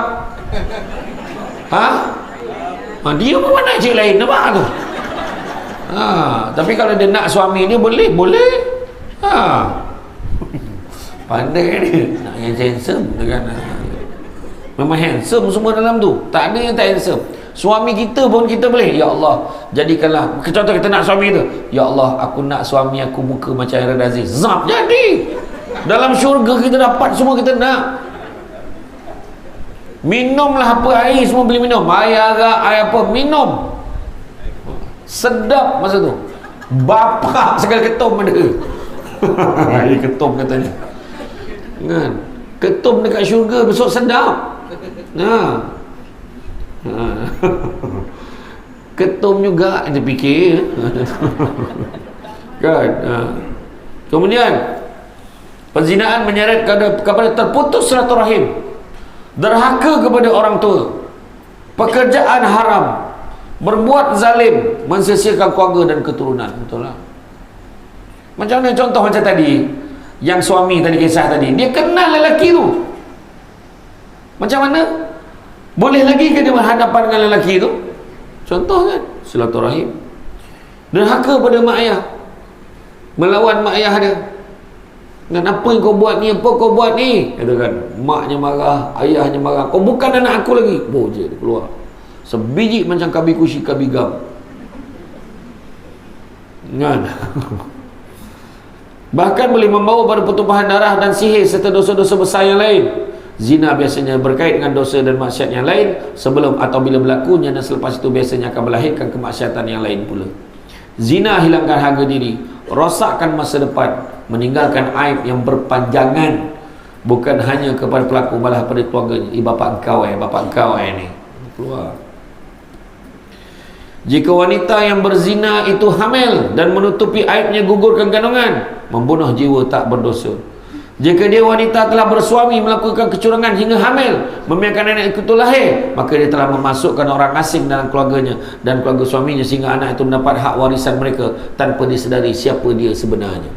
dia pun nak cik lain, nampak tu. Tapi kalau dia nak suami dia, boleh. Pandai dia nak yang handsome kan. Memang handsome semua dalam tu, tak ada yang tak handsome. Suami kita pun kita boleh, ya Allah jadikanlah, contoh kita nak suami kita, ya Allah aku nak suami aku muka macam Aaron Aziz, zap jadi. Dalam syurga kita dapat semua kita nak. Minumlah apa, air semua boleh minum, air arak, air apa, minum sedap masa tu. Bapak segala ketum ada. Air ketum katanya kan, ketum dekat syurga besok sedap. Ketum juga dia fikir kan. Kemudian penzinaan menyeret kepada terputus silaturahim, derhaka kepada orang tua, pekerjaan haram, berbuat zalim, mensesiakan keluarga dan keturunan. Betul lah. Macam mana contoh macam tadi, yang suami tadi kisah tadi, dia kenal lelaki tu. Macam mana? Boleh lagi ke dia berhadapan dengan lelaki tu? Contoh kan, silaturahim. Derhaka pada mak ayah, melawan mak ayah dia. Dan apa yang kau buat ni, apa kau buat ni? Kata kan, maknya marah, ayahnya marah. Kau bukan anak aku lagi. Je dia keluar. Sebiji macam kabi kushi kabi gam. Kan? Bahkan boleh membawa pada pertumpahan darah dan sihir serta dosa-dosa besar yang lain. Zina biasanya berkait dengan dosa dan maksiat yang lain sebelum atau bila berlakunya, dan selepas itu biasanya akan melahirkan kemaksiatan yang lain pula. Zina hilangkan harga diri, rosakkan masa depan, meninggalkan aib yang berpanjangan, bukan hanya kepada pelaku, malah pada keluarganya. Bapak engkau ni keluar. Jika wanita yang berzina itu hamil dan menutupi aibnya gugurkan kandungan, membunuh jiwa tak berdosa. Jika dia wanita telah bersuami melakukan kecurangan hingga hamil, membiarkan anak itu lahir, maka dia telah memasukkan orang asing dalam keluarganya dan keluarga suaminya sehingga anak itu mendapat hak warisan mereka tanpa disedari siapa dia sebenarnya.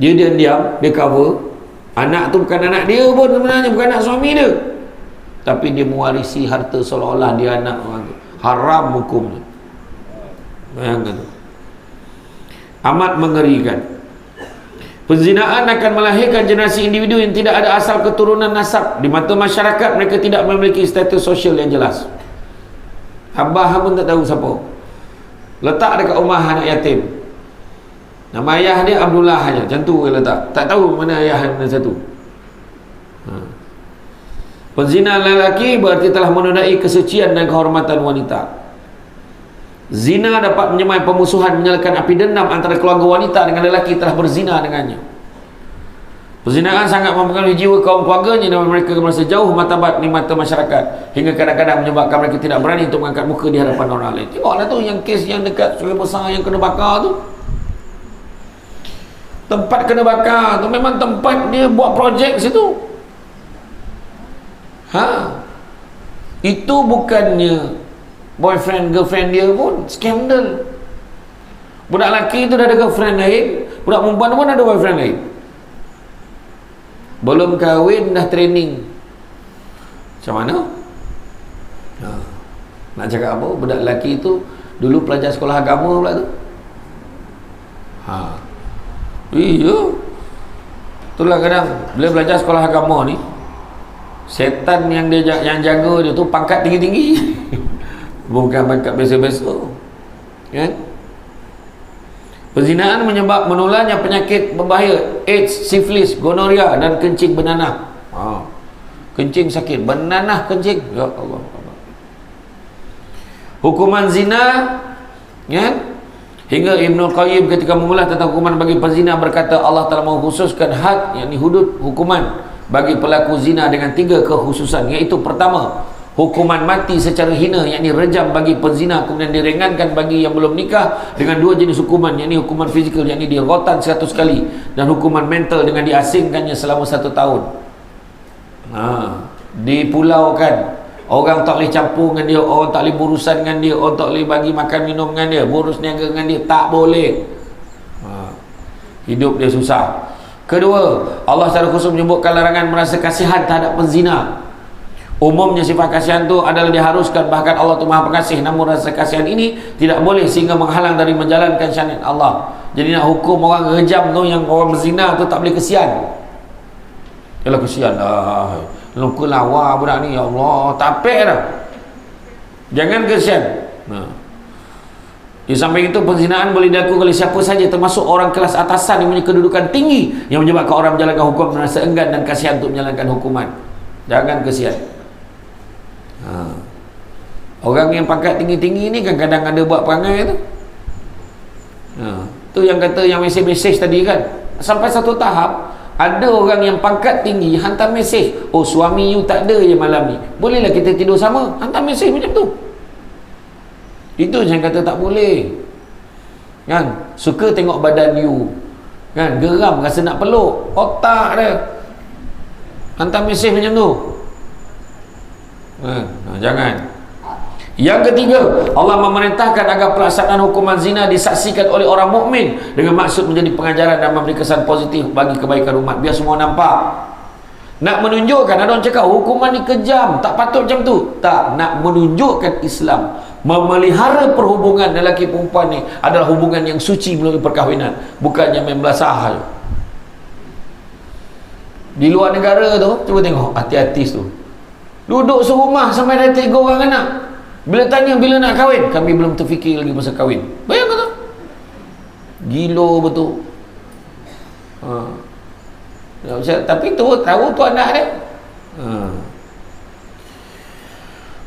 Dia diam-diam, dia cover anak tu bukan anak dia pun sebenarnya, bukan anak suami dia, tapi dia mewarisi harta seolah-olah dia anak orang tu. Haram hukumnya. Bayangkan tu. Amat mengerikan. Penzinaan akan melahirkan generasi individu yang tidak ada asal keturunan nasab. Di mata masyarakat, mereka tidak memiliki status sosial yang jelas. Abah pun tak tahu siapa. Letak dekat rumah anak yatim, nama ayah dia Abdullah aja, macam tu dia letak. Tak tahu mana ayah mana satu. Penzina lelaki berarti telah menodai kesucian dan kehormatan wanita. Zina dapat menyemai pemusuhan, menyalakan api dendam antara keluarga wanita dengan lelaki telah berzina dengannya. Perzinaan sangat mempengaruhi jiwa kaum keluarganya dan mereka merasa jauh martabat di mata masyarakat, hingga kadang-kadang menyebabkan mereka tidak berani untuk mengangkat muka di hadapan orang lain. Tengoklah tu yang kes yang dekat Sungai Besar yang kena bakar tu. Tempat kena bakar tu memang tempat dia buat projek situ. Itu bukannya boyfriend girlfriend dia pun, skandal. Budak lelaki tu dah ada girlfriend lain, budak perempuan pun ada boyfriend lain. Belum kahwin dah training. Macam mana? Nak cakap apa? Budak lelaki tu dulu pelajar sekolah agama pula tu. Iya. Itulah kadang bila belajar sekolah agama ni, setan yang jaga dia tu pangkat tinggi-tinggi. Bukan pangkat biasa-biasa. Kan? Perzinaan menularnya penyakit berbahaya, AIDS, sifilis, gonoria dan kencing bernanah. Kencing sakit, bernanah kencing. Ya Allah. Hukuman zina, kan? Hingga Ibnul Qayyim ketika mengulas tentang hukuman bagi penzina berkata, Allah telah mengkhususkan had, yakni hudud hukuman bagi pelaku zina dengan 3 kekhususan, iaitu pertama, hukuman mati secara hina, yakni rejam bagi penzina, kemudian diringankan bagi yang belum nikah dengan 2 jenis hukuman, yakni hukuman fizikal, yakni dirotan 100 kali, dan hukuman mental dengan diasingkannya selama 1 tahun. Dipulaukan, orang tak boleh campur dengan dia, orang tak boleh berurusan dengan dia, orang tak boleh bagi makan minum dengan dia, boros niaga dengan dia, tak boleh. Hidup dia susah. Kedua, Allah secara khusus menyebutkan larangan merasa kasihan terhadap penzina. Umumnya sifat kasihan itu adalah diharuskan, bahkan Allah itu Maha Pengasih, namun rasa kasihan ini tidak boleh sehingga menghalang dari menjalankan syariat Allah. Jadi nak hukum orang rejam tu, yang orang berzina tu tak boleh kesian. Yalah kesian dah. Luka lawa budak ni, ya Allah, tapek dah. Jangan kesian. Di samping itu, penzinaan boleh dilakukan oleh siapa saja, termasuk orang kelas atasan yang punya kedudukan tinggi, yang menyebabkan orang menjalankan hukum merasa enggan dan kasihan untuk menjalankan hukuman. Jangan kesian. Orang yang pangkat tinggi-tinggi ni kan kadang ada buat perangai tu. Tu yang kata yang mesej-mesej tadi kan, sampai satu tahap ada orang yang pangkat tinggi hantar mesej, oh suami you tak ada je malam ni, bolehlah kita tidur sama, hantar mesej macam tu. Itu yang kata tak boleh kan. Suka tengok badan you kan, geram rasa nak peluk, otak dia hantar mesej macam tu. Jangan. Yang ketiga, Allah memerintahkan agar pelaksanaan hukuman zina disaksikan oleh orang mukmin dengan maksud menjadi pengajaran dan memberi kesan positif bagi kebaikan umat, biar semua nampak. Nak menunjukkan, ada orang cakap hukuman ni kejam, tak patut macam tu. Tak, nak menunjukkan Islam memelihara perhubungan lelaki perempuan ni adalah hubungan yang suci melalui perkahwinan, bukannya main belasah je. Di luar negara tu, cuba tengok artis-artis tu duduk serumah sampai ada 3 orang anak. Bila tanya bila nak kahwin, kami belum terfikir lagi pasal kahwin. Bayangkan tu, gila betul. Tapi tu tahu tu anak dia.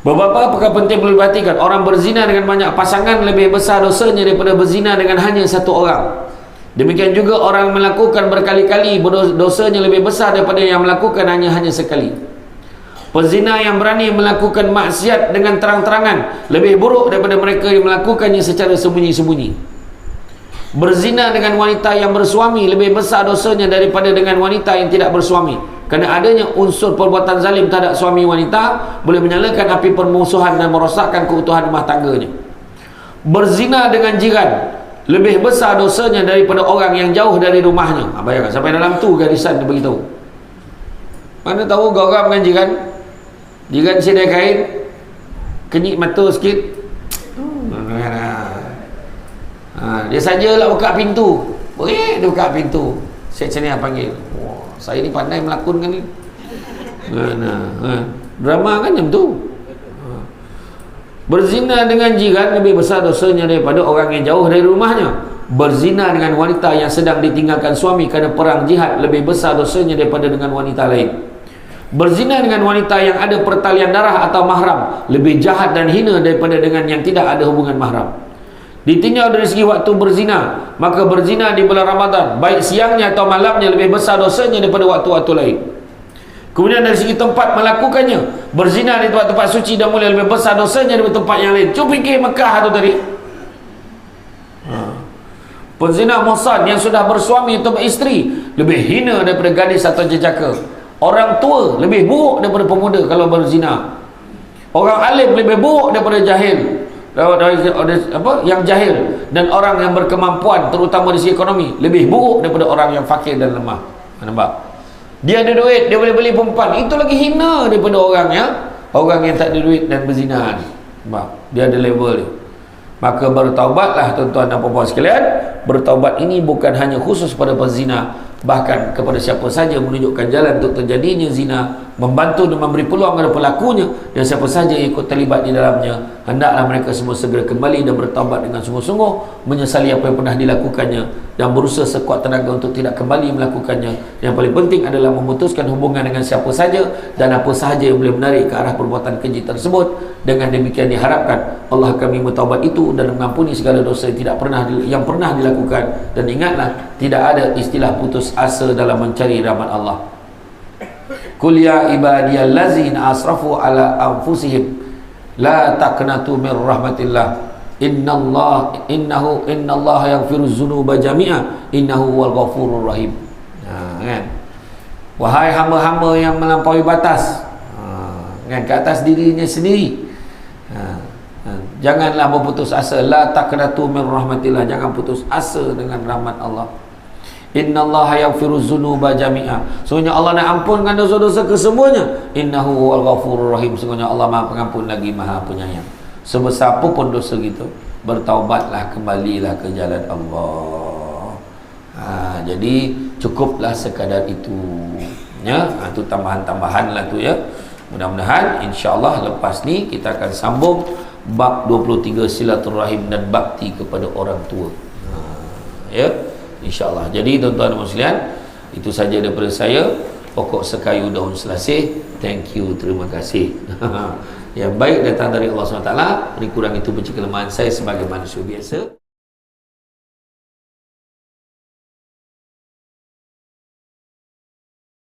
Beberapa perkara penting perlu diperhatikan. Orang berzina dengan banyak pasangan lebih besar dosanya daripada berzina dengan hanya satu orang. Demikian juga orang melakukan berkali-kali, dosanya lebih besar daripada yang melakukan hanya sekali. Pezina yang berani melakukan maksiat dengan terang-terangan lebih buruk daripada mereka yang melakukannya secara sembunyi-sembunyi. Berzina dengan wanita yang bersuami lebih besar dosanya daripada dengan wanita yang tidak bersuami, kerana adanya unsur perbuatan zalim terhadap suami wanita boleh menyalakan api permusuhan dan merosakkan keutuhan rumah tangganya. Berzina dengan jiran lebih besar dosanya daripada orang yang jauh dari rumahnya. Bayangkan, sampai dalam tu garisan dia beritahu. Mana tahu geram dengan jiran, jiran sedai kain, kenyik mata sikit, dia sajalah buka pintu, boleh dia buka pintu, saya sini panggil, wah, saya ni pandai melakonkan ni. Drama kan macam tu. Berzina dengan jiran lebih besar dosanya daripada orang yang jauh dari rumahnya. Berzina dengan wanita yang sedang ditinggalkan suami kerana perang jihad lebih besar dosanya daripada dengan wanita lain. Berzina dengan wanita yang ada pertalian darah atau mahram lebih jahat dan hina daripada dengan yang tidak ada hubungan mahram. Ditinjau dari segi waktu berzina, maka berzina di bulan Ramadan, baik siangnya atau malamnya, lebih besar dosanya daripada waktu-waktu lain. Kemudian dari segi tempat melakukannya, berzina di tempat-tempat suci dan mulia lebih besar dosanya daripada tempat yang lain. Cuba fikir Mekah tu tadi. Penzina muhsan yang sudah bersuami atau beristeri lebih hina daripada gadis atau jejaka. Orang tua lebih buruk daripada pemuda kalau berzina. Orang alim lebih buruk daripada jahil, yang jahil. Dan orang yang berkemampuan, terutama di segi ekonomi, lebih buruk daripada orang yang fakir dan lemah. Nampak? Dia ada duit, dia boleh beli perempuan, itu lagi hina daripada orang yang tak ada duit dan berzina. Nampak? Dia ada level dia. Maka bertaubatlah tuan-tuan dan puan-puan sekalian. Bertaubat ini bukan hanya khusus pada penzina, bahkan kepada siapa saja menunjukkan jalan untuk terjadinya zina, membantu dan memberi peluang kepada pelakunya, dan siapa saja yang ikut terlibat di dalamnya, hendaklah mereka semua segera kembali dan bertaubat dengan sungguh-sungguh, menyesali apa yang pernah dilakukannya dan berusaha sekuat tenaga untuk tidak kembali melakukannya. Yang paling penting adalah memutuskan hubungan dengan siapa saja dan apa sahaja yang boleh menarik ke arah perbuatan keji tersebut. Dengan demikian diharapkan Allah akan menerima taubat itu dan mengampuni segala dosa yang pernah dilakukan. Dan ingatlah, tidak ada istilah putus asa dalam mencari rahmat Allah. Qul ya ibadiyallazina asrafu ala anfusihim la taqnatu min rahmatillah innallaha yaghfiruz dzunuba jami'a innahu huwal ghafurur rahim. Kan? Wahai hamba-hamba yang melampaui batas, kan, ke atas dirinya sendiri, janganlah berputus asa. La taqnatu min rahmatillah, jangan putus asa dengan rahmat Allah. Innallaha yaghfiruz dzunuba jami'a, sungguhnya Allah nak ampunkan dosa-dosa kesemuanya. Innahu huwal ghafurur rahim, sungguhnya Allah Maha Pengampun lagi Maha Penyayang. Sebesar apapun dosa kita, bertaubatlah, kembalilah ke jalan Allah. Jadi cukuplah sekadar itu, ya. Itu tambahan-tambahan lah tu, ya. Mudah-mudahan insya-Allah lepas ni kita akan sambung bab 23 silaturahim dan bakti kepada orang tua. Ya, insya-Allah. Jadi tuan-tuan dan sekalian, itu saja daripada saya. Pokok sekayu daun selasih. Thank you, terima kasih. Yang baik datang dari Allah SWT. Ini kurang itu benci kelemahan saya sebagai manusia biasa.